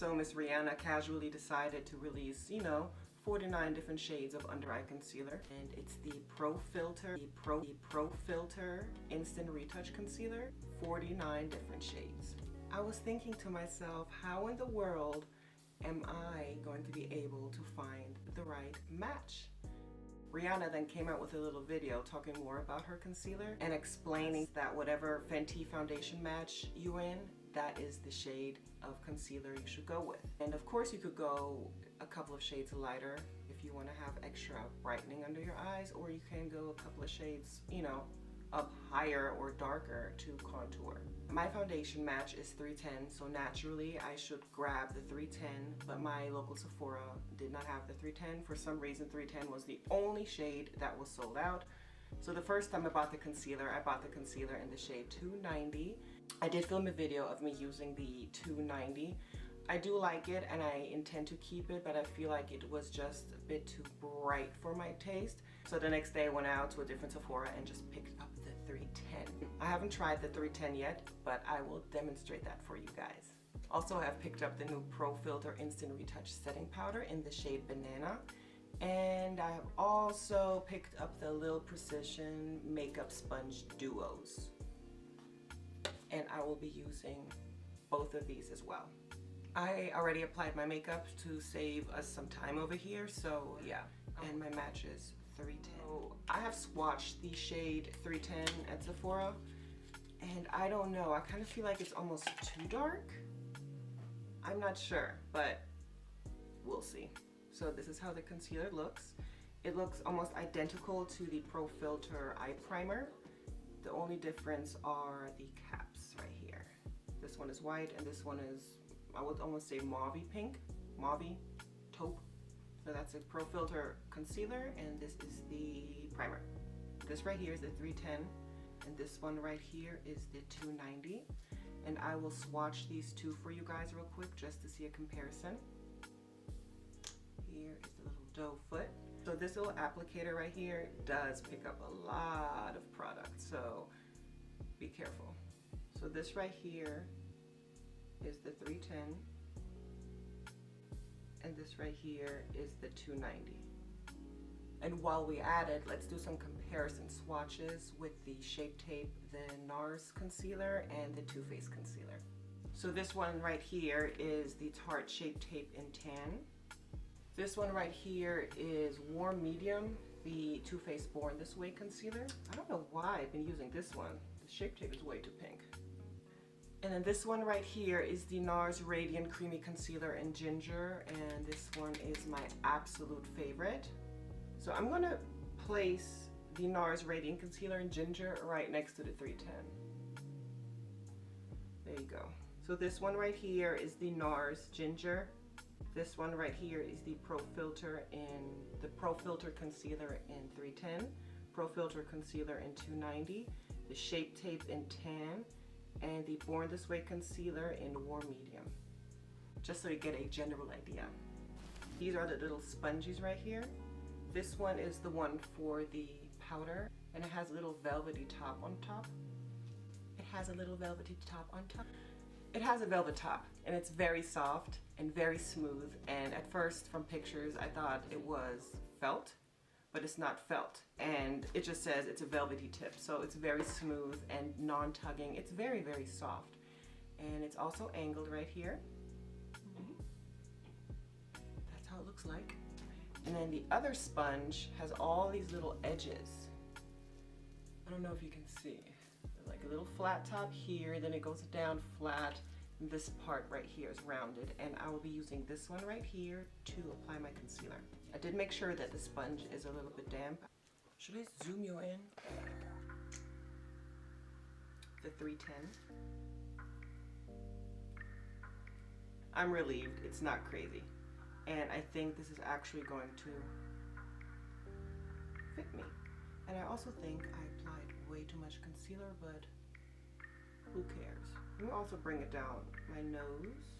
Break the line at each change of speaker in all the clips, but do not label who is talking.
So Miss Rihanna casually decided to release, you know, 49 different shades of under eye concealer, and it's the Pro Filt'r Instant Retouch Concealer, 49 different shades. I was thinking to myself, how in the world am I going to be able to find the right match? Rihanna then came out with a little video talking more about her concealer and explaining that whatever Fenty foundation match you in, that is the shade of concealer you should go with. And of course you could go a couple of shades lighter if you want to have extra brightening under your eyes, or you can go a couple of shades, you know, up higher or darker to contour. My foundation match is 310, so naturally I should grab the 310, but my local Sephora did not have the 310. For some reason 310 was the only shade that was sold out. So the first time I bought the concealer in the shade 290. I did film a video of me using the 290. I do like it and I intend to keep it, but I feel like it was just a bit too bright for my taste. So the next day I went out to a different Sephora and just picked up the 310. I haven't tried the 310 yet, but I will demonstrate that for you guys. Also, I have picked up the new Pro Filt'r Instant Retouch Setting Powder in the shade Banana. And I have also picked up the Lil Precision Makeup Sponge Duos. And I will be using both of these as well. I already applied my makeup to save us some time over here, so yeah. And my match is 310. So I have swatched the shade 310 at Sephora, and I don't know, I kind of feel like it's almost too dark. I'm not sure, but we'll see. So this is how the concealer looks. It looks almost identical to the Pro Filt'r eye primer. The only difference are the caps right here. This one is white and this one is, I would almost say mauvey pink, mauvey taupe. So that's a Pro Filt'r concealer and this is the primer. This right here is the 310 and this one right here is the 290. And I will swatch these two for you guys real quick just to see a comparison. Here is the little doe foot. So this little applicator right here does pick up a lot of product, so be careful. So this right here is the 310 and this right here is the 290. And while we at it, let's do some comparison swatches with the Shape Tape, the Nars concealer and the Too Faced concealer. So this one right here is the Tarte Shape Tape in Tan. This one right here is Warm Medium, the Too Faced Born This Way concealer. I don't know why I've been using this one. The Shape Tape is way too pink. And then this one right here is the Nars Radiant Creamy Concealer in Ginger, and this one is my absolute favorite. So I'm gonna place the Nars Radiant Concealer in Ginger right next to the 310. There you go. So this one right here is the Nars Ginger. This one right here is the Pro Filt'r concealer in 310, Pro Filt'r concealer in 290, the Shape Tape in Tan, and the Born This Way concealer in Warm Medium. Just so you get a general idea. These are the little sponges right here. This one is the one for the powder, and it has a little velvety top on top. It has a little velvety top on top. It has a velvet top and it's very soft and very smooth, and at first from pictures I thought it was felt, but it's not felt, and it just says it's a velvety tip, so it's very smooth and non-tugging. It's very, very soft, and it's also angled right here. That's how it looks like. And then the other sponge has all these little edges. I don't know if you can see. Like a little flat top here, then it goes down flat, and this part right here is rounded, and I will be using this one right here to apply my concealer. I did make sure that the sponge is a little bit damp. Should I zoom you in? The 310. I'm relieved it's not crazy, and I think this is actually going to fit me. And I also think I applied way too much concealer, but who cares? Let me also bring it down my nose.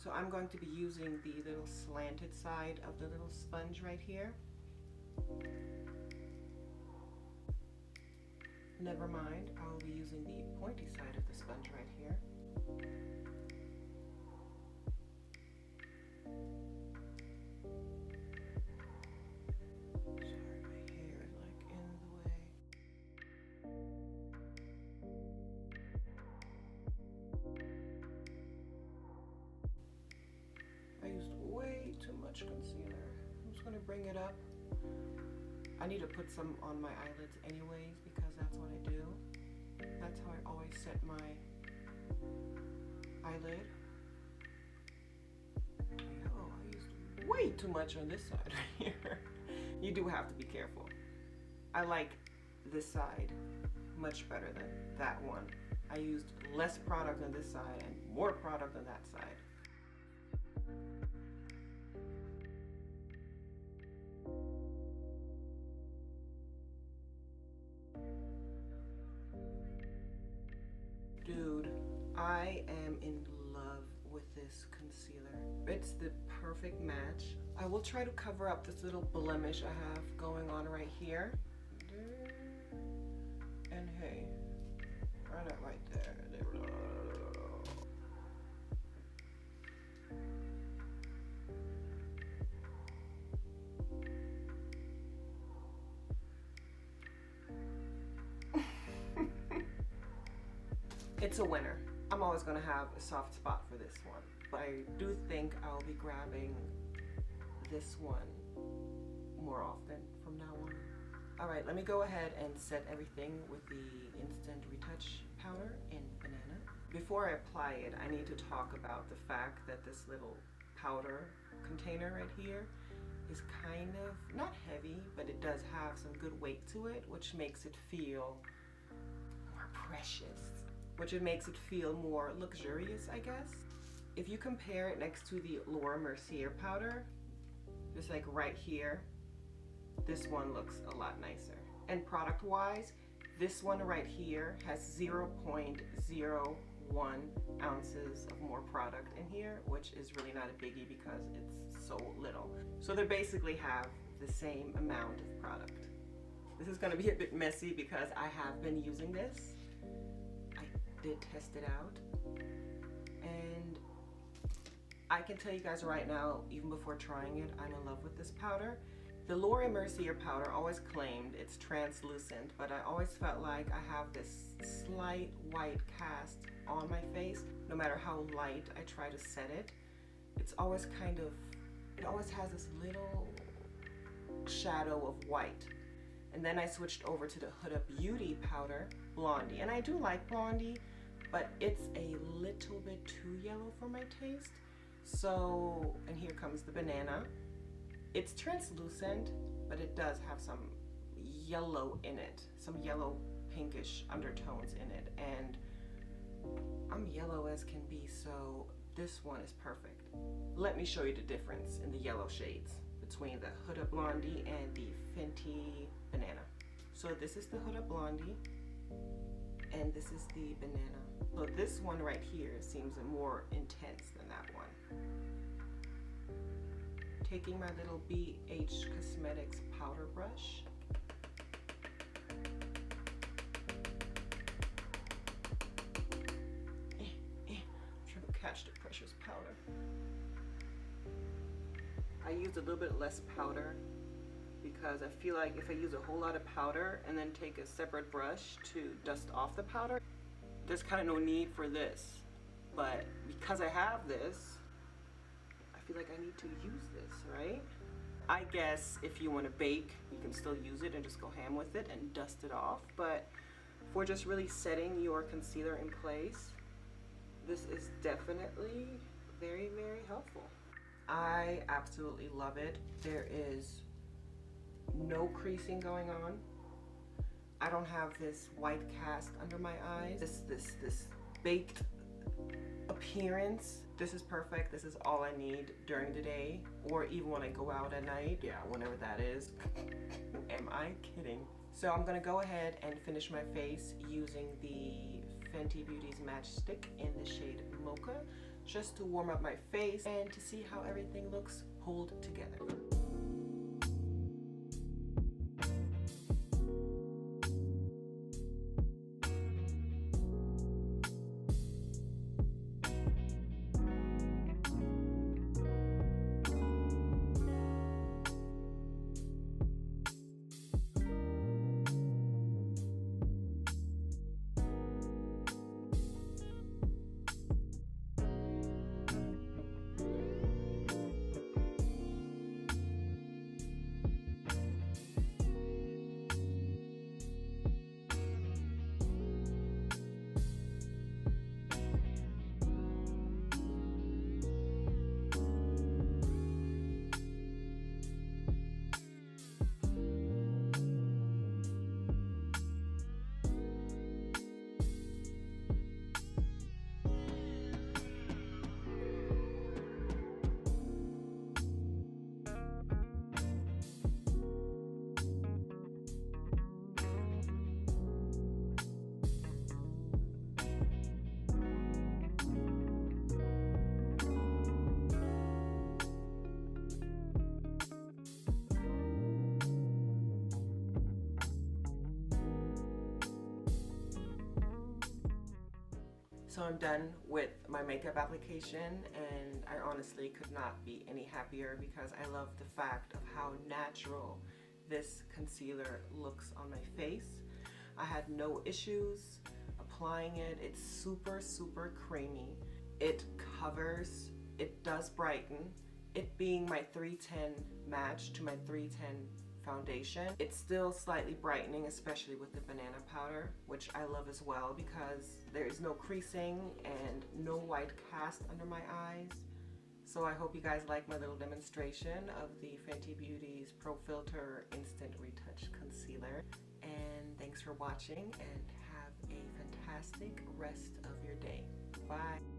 So I'm going to be using the little slanted side of the little sponge right here. Never mind, I will be using the pointy side of the sponge right here. Swatch concealer. I'm just gonna bring it up. I need to put some on my eyelids anyways because that's what I do. That's how I always set my eyelid. Oh, I used way too much on this side right here. You do have to be careful. I like this side much better than that one. I used less product on this side and more product on that side. Dude, I am in love with this concealer. It's the perfect match. I will try to cover up this little blemish I have going on right here. And hey, right up right there. It's a winner. I'm always gonna have a soft spot for this one, but I do think I'll be grabbing this one more often from now on. All right, let me go ahead and set everything with the Instant Retouch powder in Banana. Before I apply it, I need to talk about the fact that this little powder container right here is kind of, not heavy, but it does have some good weight to it, which makes it feel more precious, which it makes it feel more luxurious, I guess. If you compare it next to the Laura Mercier powder, just like right here, this one looks a lot nicer. And product-wise, this one right here has 0.01 ounces of more product in here, which is really not a biggie because it's so little. So they basically have the same amount of product. This is gonna be a bit messy because I have been using this. I did test it out. And I can tell you guys right now, even before trying it, I'm in love with this powder. The Laura Mercier powder always claimed it's translucent, but I always felt like I have this slight white cast on my face. No matter how light I try to set it, it's always kind of, it always has this little shadow of white. And then I switched over to the Huda Beauty powder, Blondie. And I do like Blondie, but it's a little bit too yellow for my taste. So, and here comes the Banana. It's translucent, but it does have some yellow in it, some yellow pinkish undertones in it, and I'm yellow as can be, so this one is perfect. Let me show you the difference in the yellow shades between the Huda Blondie and the Fenty Banana. So this is the Huda Blondie, and this is the Banana. So this one right here seems more intense than that one. Taking my little BH Cosmetics powder brush. Trying to catch the precious powder. I used a little bit less powder because I feel like if I use a whole lot of powder and then take a separate brush to dust off the powder, there's kind of no need for this. But because I have this, I feel like I need to use this, right? I guess if you want to bake, you can still use it and just go ham with it and dust it off. But for just really setting your concealer in place, this is definitely very, very helpful. I absolutely love it. There is no creasing going on. I don't have this white cast under my eyes. This baked appearance. This is perfect. This is all I need during the day or even when I go out at night. Yeah, whenever that is. Am I kidding? So I'm gonna go ahead and finish my face using the Fenty Beauty's Matchstick in the shade Mocha, just to warm up my face and to see how everything looks pulled together. So I'm done with my makeup application, and I honestly could not be any happier because I love the fact of how natural this concealer looks on my face. I had no issues applying it. It's super, super creamy. It covers, it does brighten. It being my 310 match to my 310 foundation, it's still slightly brightening, especially with the banana powder, which I love as well because there is no creasing and no white cast under my eyes. So I hope you guys like my little demonstration of the Fenty Beauty's Pro Filt'r Instant Retouch Concealer. And thanks for watching, and have a fantastic rest of your day. Bye.